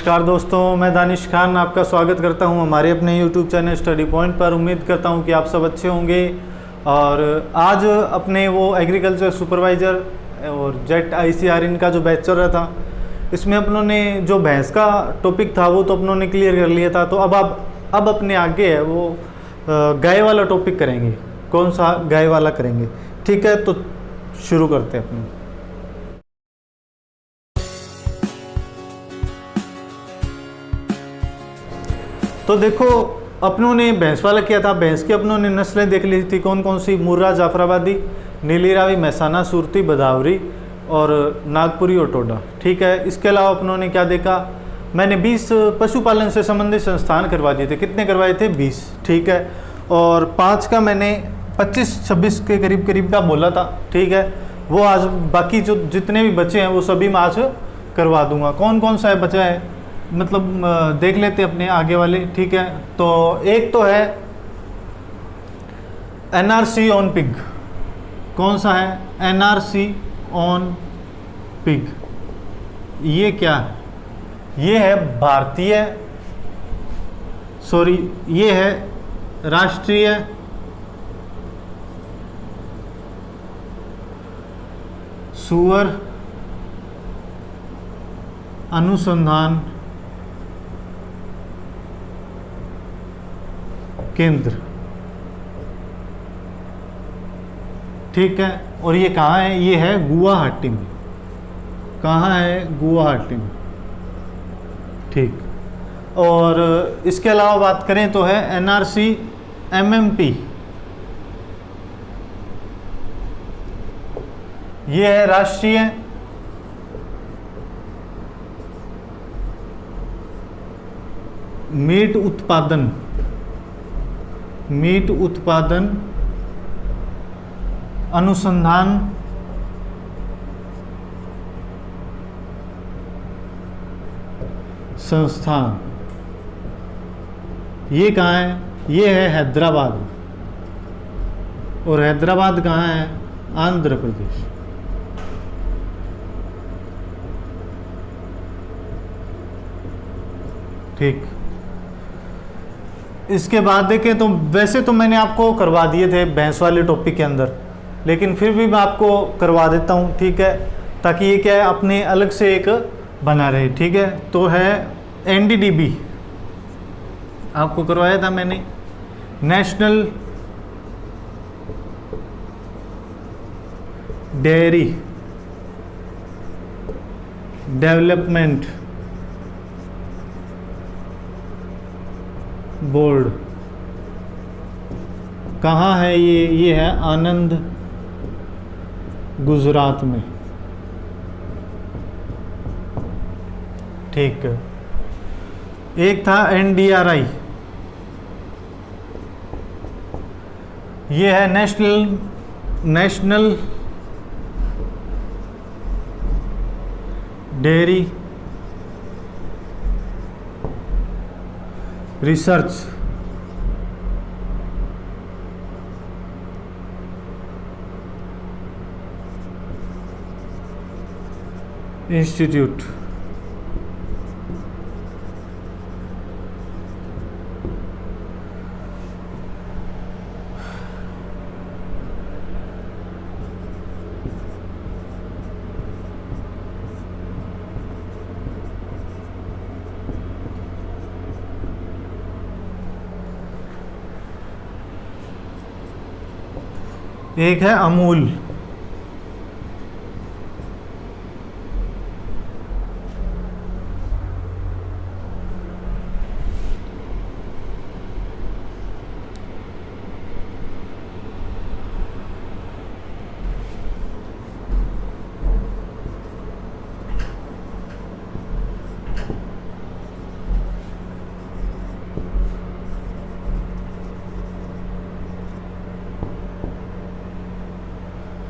नमस्कार दोस्तों, मैं दानिश खान आपका स्वागत करता हूं हमारे अपने YouTube चैनल स्टडी पॉइंट पर। उम्मीद करता हूं कि आप सब अच्छे होंगे। और आज अपने वो एग्रीकल्चर सुपरवाइज़र और जेट ICRN का जो बैच चल रहा था, इसमें अपनों ने जो भैंस का टॉपिक था वो तो अपनों ने क्लियर कर लिया था। तो अब अपने आगे है वो गाय वाला टॉपिक करेंगे। कौन सा? गाय वाला करेंगे। ठीक है, तो शुरू करते हैं अपने। तो देखो, अपनों ने भैंस वाला किया था। भैंस की अपनों ने नस्लें देख ली थी, कौन कौन सी? मुर्रा, जाफराबादी, नीली रावी, मैसाना, सुरती, बदावरी और नागपुरी और टोडा। ठीक है, इसके अलावा अपनों ने क्या देखा? मैंने 20 पशुपालन से संबंधित संस्थान करवा दिए थे। कितने करवाए थे? 20। ठीक है, और 5 का मैंने 25-26 के करीब का बोला था। ठीक है, वो आज बाकी जो जितने भी बचे हैं वो सभी मैं आज करवा दूंगा। कौन कौन सा है बचा है, मतलब देख लेते अपने आगे वाले। ठीक है, तो एक तो है NRC ऑन पिग। कौन सा है? NRC on pig. ये क्या है? ये है भारतीय, सॉरी, ये है राष्ट्रीय सूअर अनुसंधान केंद्र। ठीक है, और ये कहाँ है? ये है गुवाहाटी में। कहाँ है? गुवाहाटी में। ठीक, और इसके अलावा बात करें तो है NRC MMP। ये है राष्ट्रीय मीट उत्पादन अनुसंधान संस्थान। ये कहाँ है? ये है हैदराबाद। और हैदराबाद कहाँ है? आंध्र प्रदेश। ठीक, इसके बाद देखें तो वैसे तो मैंने आपको करवा दिए थे भैंस वाले टॉपिक के अंदर, लेकिन फिर भी मैं आपको करवा देता हूँ। ठीक है, ताकि ये क्या है, अपने अलग से एक बना रहे। ठीक है, तो है NDDB आपको करवाया था मैंने, नेशनल डेयरी डेवलपमेंट बोर्ड। कहाँ है ये? ये है आनंद, गुजरात में। ठीक, एक था NDRI। ये है नेशनल डेयरी रिसर्च इंस्टीट्यूट। एक है Amul.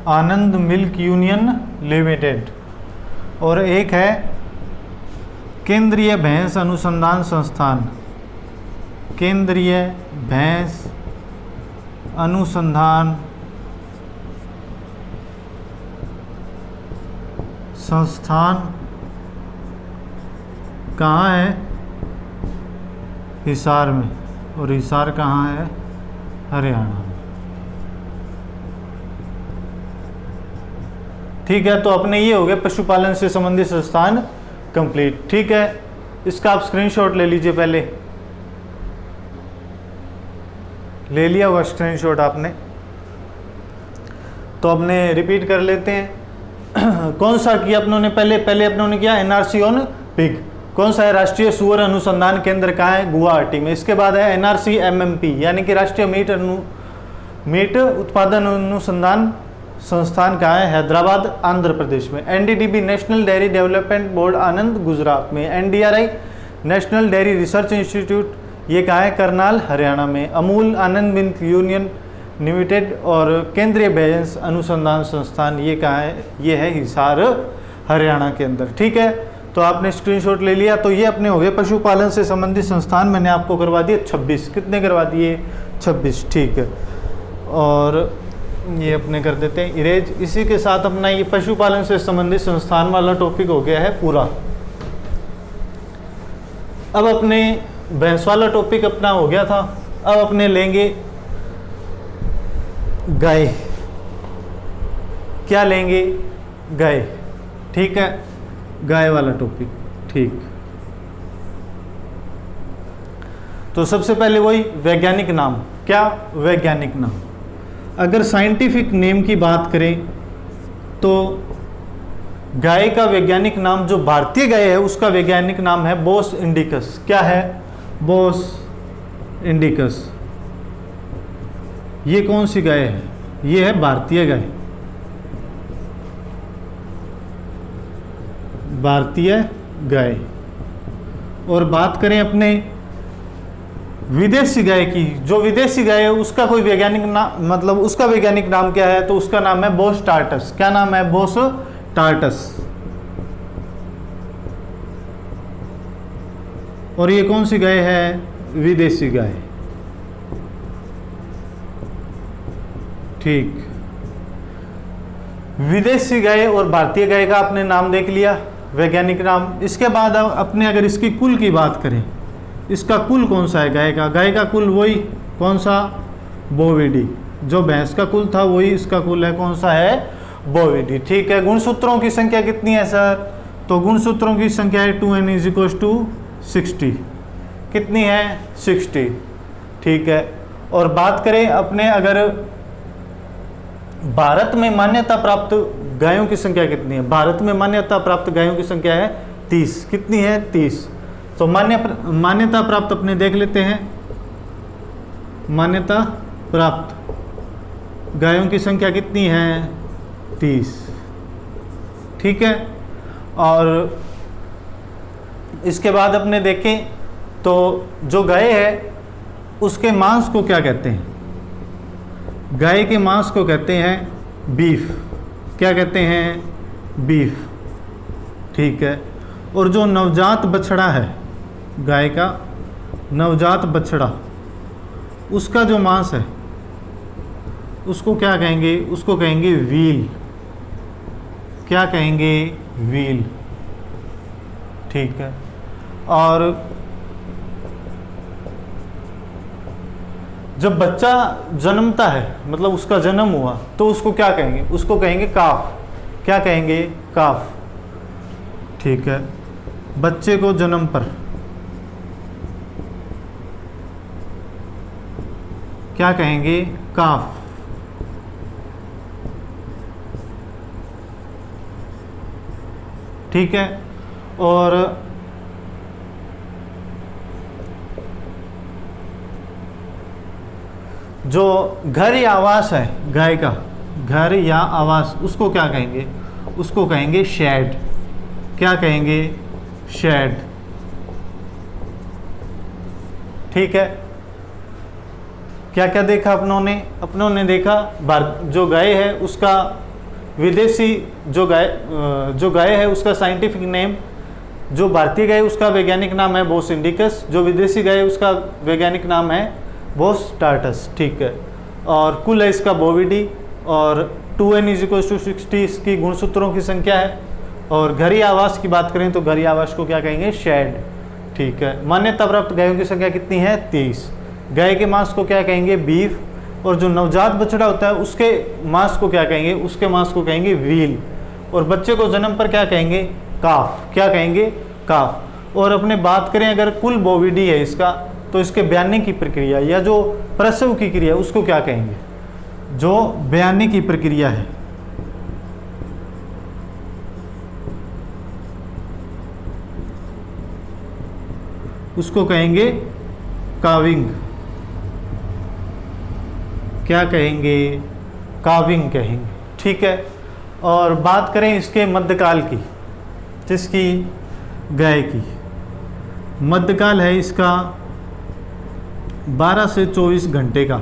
Anand milk union limited. और एक है केंद्रीय भैंस अनुसंधान संस्थान। केंद्रीय भैंस अनुसंधान संस्थान कहाँ है? हिसार में। और हिसार कहाँ है? हरियाणा में। ठीक है, तो अपने ये हो गए पशुपालन से संबंधित संस्थान कंप्लीट। ठीक है, इसका आप स्क्रीनशॉट ले लीजिए। पहले ले लिया होगा स्क्रीनशॉट आपने, तो अपने रिपीट कर लेते हैं। कौन सा किया अपनों ने? पहले अपनों ने किया एनआरसी ऑन पिग। कौन सा है? राष्ट्रीय सुअर अनुसंधान केंद्र कहाँ है? गुवाहाटी में। इसके बाद है एनआरसी एमएमपी, यानी कि राष्ट्रीय मीट उत्पादन अनुसंधान संस्थान कहाँ है? हैदराबाद, आंध्र प्रदेश में। NDDB national dairy development board Anand, Gujarat में। NDRI national dairy research institute, ये कहाँ है? करनाल, हरियाणा में। Amul Anand milk union limited और केंद्रीय बैंस अनुसंधान संस्थान, ये कहाँ है? ये है हिसार, हरियाणा के अंदर। ठीक है, तो आपने स्क्रीनशॉट ले लिया। तो ये अपने हो गए पशुपालन से संबंधित संस्थान। मैंने आपको करवा दिए 26। कितने करवा दिए? 26। ठीक है, और ये अपने कर देते हैं इरेज। इसी के साथ अपना ये पशुपालन से संबंधित संस्थान वाला टॉपिक हो गया है पूरा। अब अपने भैंस वाला टॉपिक अपना हो गया था। अब अपने लेंगे गाय। क्या लेंगे? गाय। ठीक है, गाय वाला टॉपिक। ठीक, तो सबसे पहले वही वैज्ञानिक नाम। क्या? वैज्ञानिक नाम। अगर साइंटिफिक नेम की बात करें तो गाय का वैज्ञानिक नाम, जो भारतीय गाय है उसका वैज्ञानिक नाम है बोस इंडिकस। क्या है? बोस इंडिकस। ये कौन सी गाय है? ये है भारतीय गाय, भारतीय गाय। और बात करें अपने विदेशी गाय की, जो विदेशी गाय है उसका कोई वैज्ञानिक नाम, मतलब उसका वैज्ञानिक नाम क्या है? तो उसका नाम है बोस टार्टस। क्या नाम है? बोस टार्टस। और ये कौन सी गाय है? विदेशी गाय। ठीक, विदेशी गाय और भारतीय गाय का आपने नाम देख लिया, वैज्ञानिक नाम। इसके बाद अपने अगर इसकी कुल की बात करें, इसका कुल कौन सा है गाय का? गाय का कुल वही कौन सा? बोविडी। जो भैंस का कुल था वही इसका कुल है। कौन सा है? बोविडी। ठीक है, गुणसूत्रों की संख्या कितनी है सर? तो गुणसूत्रों की संख्या है 2n = 60। कितनी है? 60। ठीक है, और बात करें अपने अगर भारत में मान्यता प्राप्त गायों की संख्या कितनी है? भारत में मान्यता प्राप्त गायों की संख्या है 30। कितनी है? 30। तो मान्यता प्राप्त अपने देख लेते हैं। मान्यता प्राप्त गायों की संख्या कितनी है? 30। ठीक है, और इसके बाद अपने देखें तो जो गाय है उसके मांस को क्या कहते हैं? गाय के मांस को कहते हैं बीफ। क्या कहते हैं? बीफ। ठीक है, और जो नवजात बछड़ा है गाय का, नवजात बछड़ा, उसका जो मांस है उसको क्या कहेंगे? उसको कहेंगे व्हील। क्या कहेंगे? व्हील। ठीक है, और जब बच्चा जन्मता है, मतलब उसका जन्म हुआ, तो उसको क्या कहेंगे? उसको कहेंगे काफ। क्या कहेंगे? काफ। ठीक है, बच्चे को जन्म पर क्या कहेंगे? काफ। ठीक है, और जो घर या आवास है गाय का, घर या आवास, उसको क्या कहेंगे? उसको कहेंगे शेड। क्या कहेंगे? शेड। ठीक है, क्या क्या देखा अपनों ने देखा जो गाय है उसका विदेशी, जो गाय है उसका साइंटिफिक नेम, जो भारतीय गाय उसका वैज्ञानिक नाम है बोस इंडिकस, जो विदेशी गाय उसका वैज्ञानिक नाम है बोस टार्टस। ठीक है, और कुल है इसका बोविडी, और 2n = 60 इसकी गुणसूत्रों की संख्या है। और घर या आवास की बात करें तो घर या आवास को क्या कहेंगे? शेड। ठीक है। मान्यता प्राप्त गायों की संख्या कितनी है? 30। गाय के मांस को क्या कहेंगे? बीफ। और जो नवजात बछड़ा होता है उसके मांस को क्या कहेंगे? उसके मांस को कहेंगे व्हील। और बच्चे को जन्म पर क्या कहेंगे? काफ। क्या कहेंगे? काफ। और अपने बात करें अगर कुल बोविडी है इसका, तो इसके ब्याने की प्रक्रिया या जो प्रसव की क्रिया उसको क्या कहेंगे? जो ब्याने की प्रक्रिया है उसको कहेंगे काविंग। क्या कहेंगे? काविंग कहेंगे। ठीक है। और बात करें इसके मध्यकाल की, जिसकी गाय की मध्यकाल है इसका 12 से 24 घंटे का।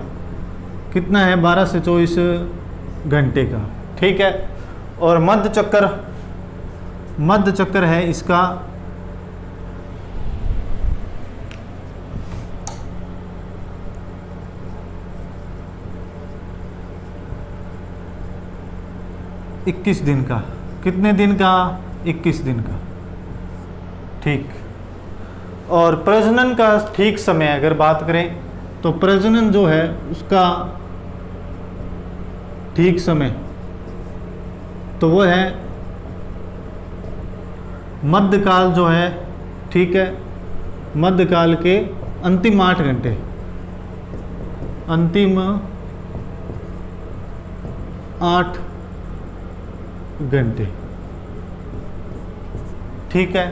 कितना है? 12 से 24 घंटे का। ठीक है। और मध्य चक्कर है इसका 21 दिन का। कितने दिन का? 21 दिन का। ठीक। और प्रजनन का ठीक समय अगर बात करें तो प्रजनन जो है उसका ठीक समय तो वो है मध्यकाल जो है। ठीक है। मध्यकाल के अंतिम 8 घंटे, अंतिम 8 घंटे। ठीक है।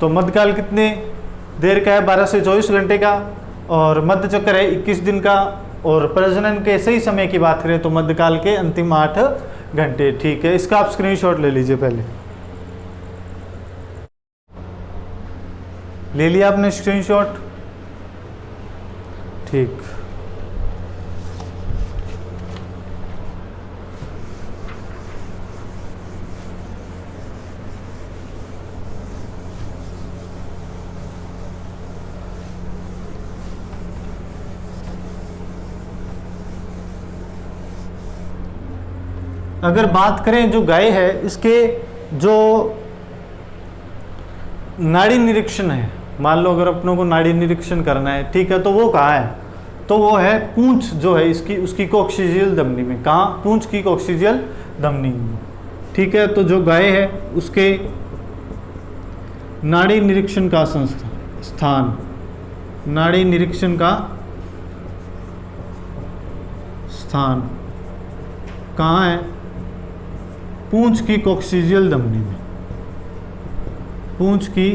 तो मध्यकाल कितने देर का है? 12 से 24 घंटे का। और मध्य चक्कर है 21 दिन का। और प्रजनन के सही समय की बात करें तो मध्यकाल के अंतिम 8 घंटे। ठीक है। इसका आप स्क्रीनशॉट ले लीजिए। पहले ले लिया आपने स्क्रीनशॉट? ठीक। अगर बात करें जो गाय है इसके जो नाड़ी निरीक्षण है, मान लो अगर अपनों को नाड़ी निरीक्षण करना है, ठीक है, तो वो कहाँ है? तो वो है पूंछ जो है इसकी, उसकी कोक्सीजियल धमनी में। कहाँ? पूंछ की कोक्सीजियल धमनी में। ठीक है। तो जो गाय है उसके नाड़ी निरीक्षण का स्थान, नाड़ी निरीक्षण का स्थान कहाँ है? पूंछ की कोक्सीजियल धमनी में। पूंछ की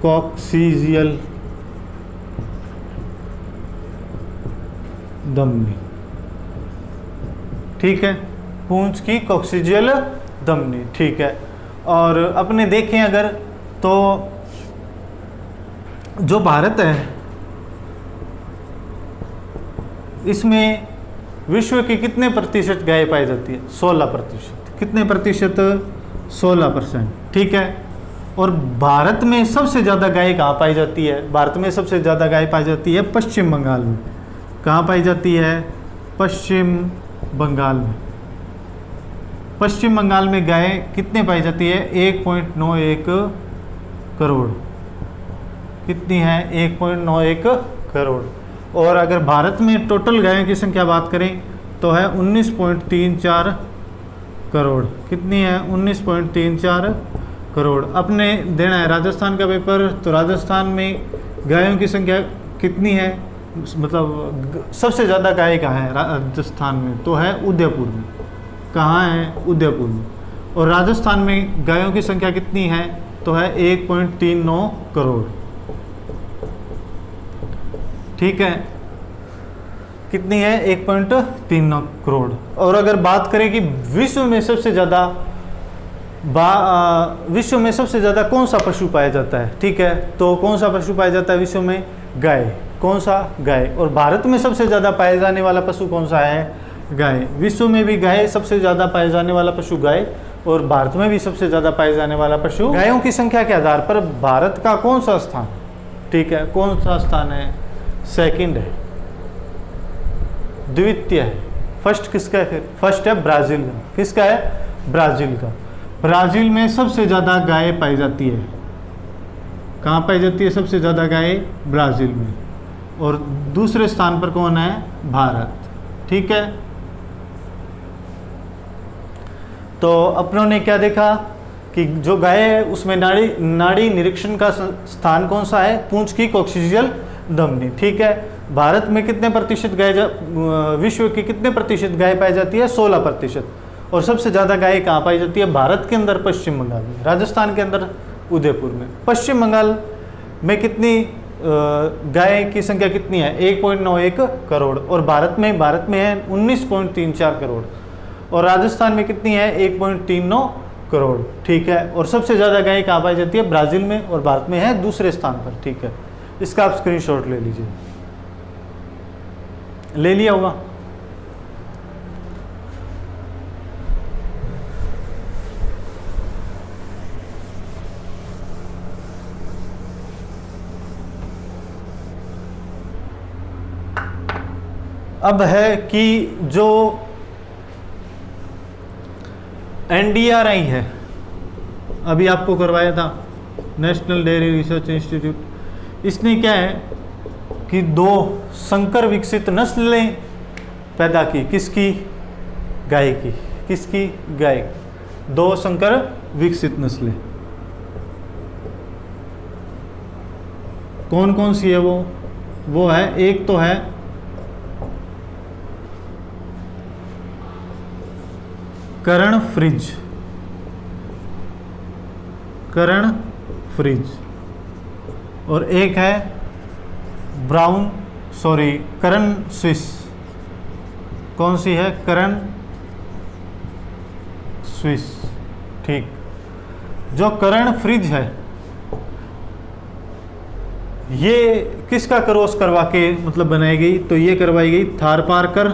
कोक्सीजियल धमनी। ठीक है। पूंछ की कोक्सीजियल धमनी। ठीक है। और अपने देखें अगर तो जो भारत है इसमें विश्व की कितने प्रतिशत गाय पाई जाती है? 16%। कितने प्रतिशत? 16%। ठीक है। और भारत में सबसे ज़्यादा गाय कहाँ पाई जाती है? भारत में सबसे ज़्यादा गाय पाई जाती है पश्चिम बंगाल में। कहाँ पाई जाती है? पश्चिम बंगाल में। पश्चिम बंगाल में गाय कितने पाई जाती है? 1.91 करोड़। कितनी है? 1.91 करोड़। और अगर भारत में टोटल गायों की संख्या बात करें तो है 19.34 करोड़। कितनी है? 19.34 करोड़। अपने देना है राजस्थान का पेपर, तो राजस्थान में गायों की संख्या कितनी है? मतलब सबसे ज़्यादा गाय कहाँ है राजस्थान में? तो है उदयपुर में। कहाँ है? उदयपुर में। और राजस्थान में गायों की संख्या कितनी है? तो है 1.39 करोड़। ठीक है। कितनी है? 1.39 करोड़। और अगर बात करें कि विश्व में सबसे ज़्यादा कौन सा पशु पाया जाता है? ठीक है। तो कौन सा पशु पाया जाता है विश्व में? गाय। कौन सा? गाय। और भारत में सबसे ज़्यादा पाया जाने वाला पशु कौन सा है? गाय। विश्व में भी गाय सबसे ज़्यादा पाया जाने वाला पशु गाय, और भारत में भी सबसे ज़्यादा पाए जाने वाला पशु। गायों की संख्या के आधार पर भारत का कौन सा स्थान? ठीक है। कौन सा स्थान है? सेकंड है, द्वितीय है। फर्स्ट किसका है? फिर फर्स्ट है ब्राज़ील का। किसका है? ब्राज़ील का। ब्राज़ील में सबसे ज़्यादा गाय पाई जाती है। कहाँ पाई जाती है सबसे ज़्यादा गाय? ब्राज़ील में। और दूसरे स्थान पर कौन है? भारत। ठीक है, तो अपनों ने क्या देखा कि जो गाय है उसमें नाड़ी निरीक्षण का स्थान कौन सा है? पूंछ की कोक्सीजियल धमनी। ठीक है, भारत में कितने प्रतिशत गाय, विश्व की कितने प्रतिशत गाय पाई जाती है? 16%। और सबसे ज़्यादा गाय कहाँ पाई जाती है? भारत के अंदर पश्चिम बंगाल में, राजस्थान के अंदर उदयपुर में। पश्चिम बंगाल में कितनी गाय की संख्या कितनी है? 1.91 करोड़। और भारत में है 19.34 करोड़। और राजस्थान में कितनी है? 1.39 करोड़। ठीक है, और सबसे ज़्यादा गाय कहाँ पाई जाती है? ब्राज़ील में, और भारत में है दूसरे स्थान पर। ठीक है, इसका आप स्क्रीनशॉट ले लीजिए। ले लिया होगा? अब है कि जो NDRI है, अभी आपको करवाया था, नेशनल डेयरी रिसर्च इंस्टीट्यूट, इसने क्या है कि 2 संकर विकसित नस्लें पैदा की। किसकी? गाय की। किसकी? गाय। 2 संकर विकसित नस्लें कौन कौन सी है? वो है, एक तो है करण फ्रिज, और एक है करण स्विस। कौन सी है? करण स्विस। ठीक, जो करण फ्रिज है ये किसका क्रॉस करवा के मतलब बनाई गई? तो ये करवाई गई थारपारकर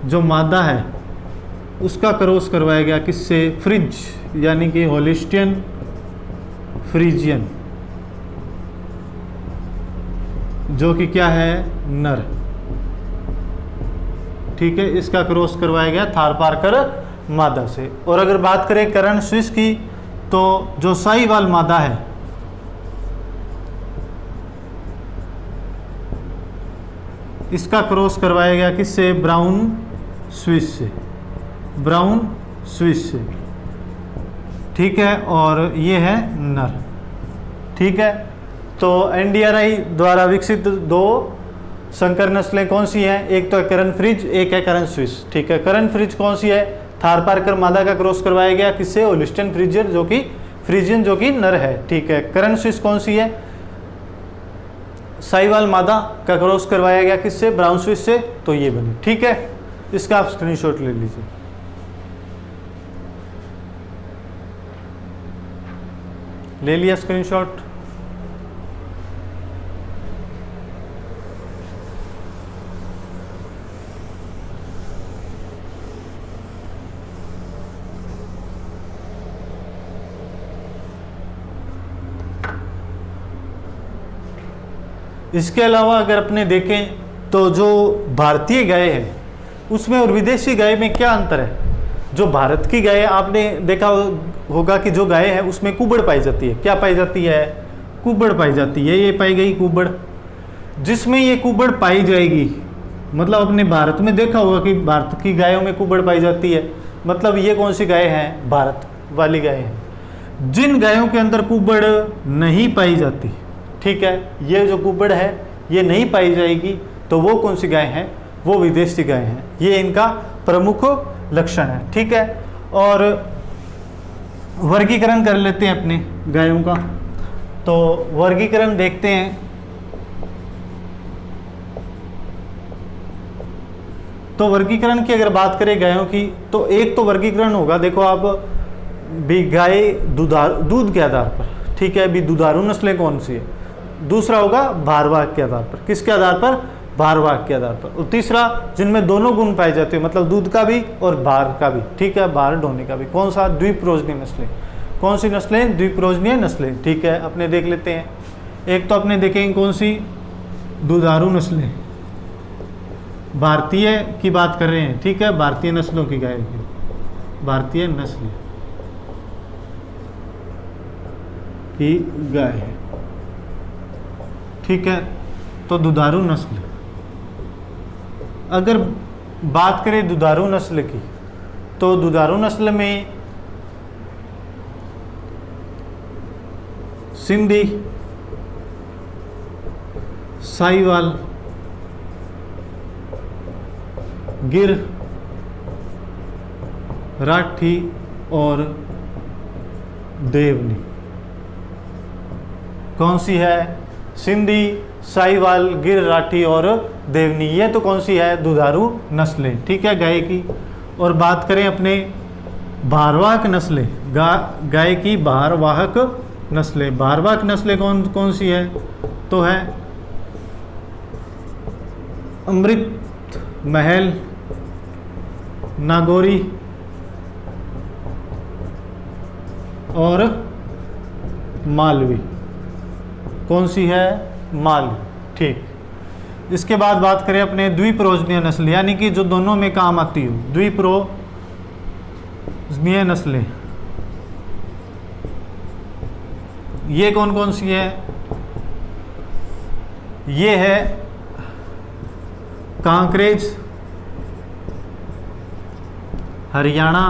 जो मादा है उसका क्रॉस करवाया गया। किससे? फ्रिज, यानी कि होलिस्टियन फ्रीजियन, जो कि क्या है? नर। ठीक है, इसका क्रॉस करवाया गया थारपारकर मादा से। और अगर बात करें करण स्विस की, तो जो साहीवाल मादा है इसका क्रॉस करवाया गया किससे? ब्राउन स्विस से। ठीक है, और ये है नर। ठीक है, तो NDRI द्वारा विकसित 2 संकर नस्लें कौन सी हैं? एक तो है करण फ्रिज, एक है करण स्विस। ठीक है, करण फ्रिज कौन सी है? थारपारकर मादा का क्रॉस करवाया गया किससे? होलिस्टियन फ्रीजियन जो कि नर है। ठीक है, करण स्विस कौन सी है? साहीवाल मादा का क्रॉस करवाया गया किससे? ब्राउन स्विस से। तो ये बनी। ठीक है, इसका आप स्क्रीनशॉट ले लीजिए। ले लिया स्क्रीनशॉट? इसके अलावा अगर अपने देखें तो जो भारतीय गाय है उसमें और विदेशी गाय में क्या अंतर है? जो भारत की गाय आपने देखा होगा कि जो गाय है उसमें कुबड़ पाई जाती है। क्या पाई जाती है? कुबड़ पाई जाती है। ये पाई गई कुबड़। जिसमें ये कुबड़ पाई जाएगी, मतलब अपने भारत में देखा होगा कि भारत की गायों में कुबड़ पाई जाती है, मतलब ये कौन सी गाय है? भारत वाली गाय है। जिन गायों के अंदर कुबड़ नहीं पाई जाती, ठीक है, ये जो कुबड़ है ये नहीं पाई जाएगी, तो वो कौन सी गाय है? वो विदेशी गाय हैं। ये इनका प्रमुख लक्षण है। ठीक है, और वर्गीकरण कर लेते हैं अपने गायों का। तो वर्गीकरण देखते हैं। तो वर्गीकरण की अगर बात करें गायों की, तो एक तो वर्गीकरण होगा, देखो आप भी, गाय दूध के आधार पर, ठीक है, भी दुधारू नस्लें कौन सी है। दूसरा होगा भारवाहक के आधार पर। किसके आधार पर? भारवाहक के आधार पर। और तीसरा जिनमें दोनों गुण पाए जाते हैं, मतलब दूध का भी और भार का भी, ठीक है, भार ढोने का भी। कौन सा? द्विप्रोजनीय नस्लें। कौन सी नस्लें? द्विप्रोजनीय नस्लें। ठीक है, अपने देख लेते हैं। एक तो अपने देखेंगे कौन सी? दुधारू नस्लें। भारतीय की बात कर रहे हैं, ठीक है, भारतीय नस्लों की गाय की। भारतीय नस्ल की गाय है। ठीक है, तो दुधारू नस्ल, अगर बात करें दुधारू नस्ल की, तो दुधारू नस्ल में सिंधी, साहिवाल, गिर, राठी और देवनी। कौन सी है? सिंधी, साहिवाल, गिर, राठी और देवनी। ये तो कौन सी है? दुधारू नस्लें। ठीक है, गाय की। और बात करें अपने भारवाहक नस्लें, गाय की भारवाहक नस्लें। भारवाहक नस्लें कौन कौन सी है? तो है अमृत महल, नागौरी और मालवी। कौन सी है? मालवी। ठीक। इसके बाद बात करें अपने द्विप्रोजनीय नस्ल, यानी कि जो दोनों में काम आती हो, द्विप्रोजनीय नस्लें। ये कौन कौन सी है? ये है कांकरेज, हरियाणा,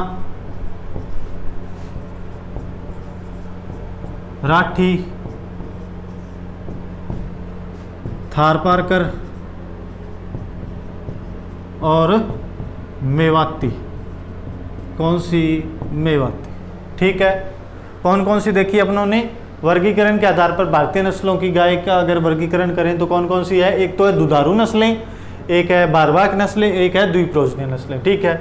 राठी, थारपारकर और मेवाती। कौन सी? मेवाती। ठीक है, कौन कौन सी देखी अपनों ने? वर्गीकरण के आधार पर भारतीय नस्लों की गाय का अगर वर्गीकरण करें तो कौन कौन सी है? एक तो है दुधारू नस्लें, एक है भारवाहक नस्लें, एक है द्विप्रोजनीय नस्लें। ठीक है,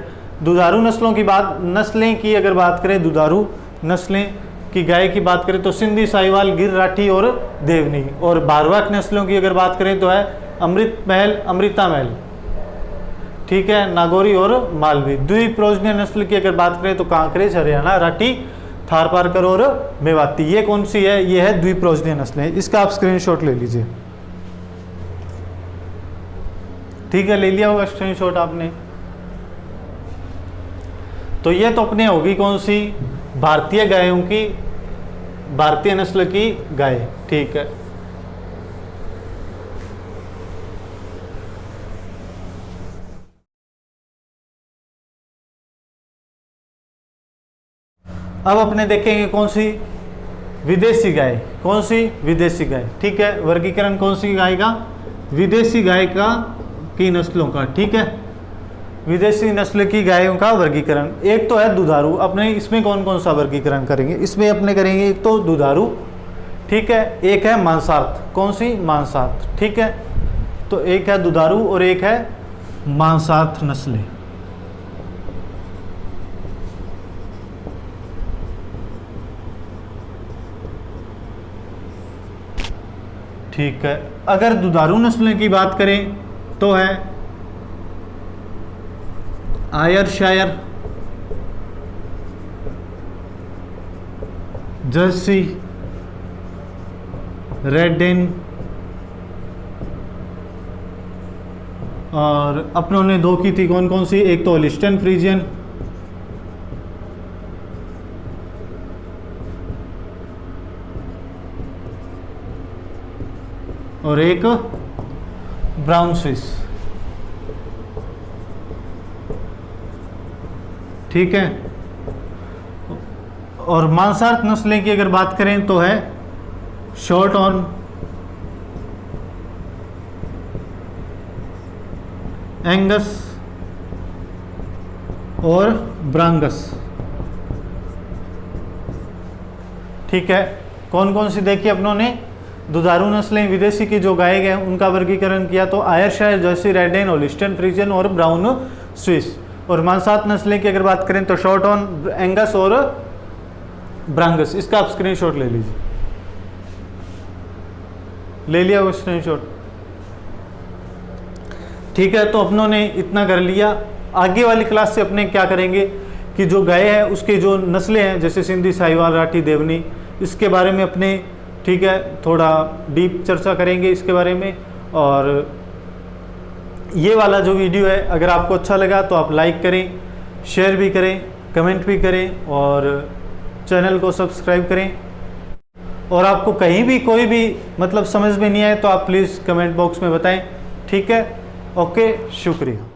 दुधारू नस्लों की बात, नस्लें की अगर बात करें, दुधारू नस्लें की गाय की बात करें तो सिंधी, साहिवाल, गिर, राठी और देवनी। और भारवाहक नस्लों की अगर बात करें तो है अमृत महल, अमृता महल। ठीक है, नागौरी और मालवी। द्विप्रोजनीय नस्ल की अगर बात करें तो कांकरेज, हरियाणा, राठी, थारपारकर और मेवाती। ये कौन सी है? ये है द्विप्रोजनीय नस्लें। इसका आप स्क्रीनशॉट ले लीजिए। ठीक है, ले लिया होगा स्क्रीनशॉट आपने। तो ये तो अपने होगी कौन सी? भारतीय गायों की, भारतीय नस्ल की गाय। ठीक है, अब अपने देखेंगे कौन सी? विदेशी गाय। कौन सी? विदेशी गाय। ठीक है, वर्गीकरण कौन सी गाय का? विदेशी गाय का, की नस्लों का। ठीक है, विदेशी नस्ल की गायों का वर्गीकरण। एक तो है दुधारू, अपने इसमें कौन कौन सा वर्गीकरण करेंगे? इसमें अपने करेंगे एक तो दुधारू, ठीक है, एक है मांसार्थ। कौन सी? मांसार्थ। ठीक है, तो एक है दुधारू और एक है मांसार्थ नस्लें। ठीक है, अगर दुधारू नस्लें की बात करें तो है आयरशायर, जर्सी, रेड डेन और अपनों ने दो की थी कौन कौन सी? एक तो होलिस्टन फ्रीजियन और एक ब्राउन स्विस। ठीक है, और मांसार्थ नस्लें की अगर बात करें तो है शॉर्ट ऑन, एंगस और ब्रांगस। ठीक है, कौन कौन सी देखी अपनों ने? दुधारू नस्लें विदेशी की जो गाय गए उनका वर्गीकरण किया तो Ayrshire, Jersey, red Dane, Holstein Friesian और ब्राउन स्विस। और मांसार्थ नस्लें की अगर बात करें तो शॉर्ट ऑन, एंगस और ब्रांगस। इसका आप स्क्रीनशॉट ले लीजिए। ले लिया वो स्क्रीनशॉट? ठीक है, तो अपनों ने इतना कर लिया। आगे वाली क्लास से अपने क्या करेंगे कि जो गाय है उसके जो नस्लें हैं जैसे सिंधी, साहिवाल, राठी, देवनी, इसके बारे में अपने, ठीक है, थोड़ा डीप चर्चा करेंगे इसके बारे में। और ये वाला जो वीडियो है अगर आपको अच्छा लगा तो आप लाइक करें, शेयर भी करें, कमेंट भी करें और चैनल को सब्सक्राइब करें। और आपको कहीं भी कोई भी मतलब समझ में नहीं आए तो आप प्लीज़ कमेंट बॉक्स में बताएं। ठीक है, ओके, शुक्रिया।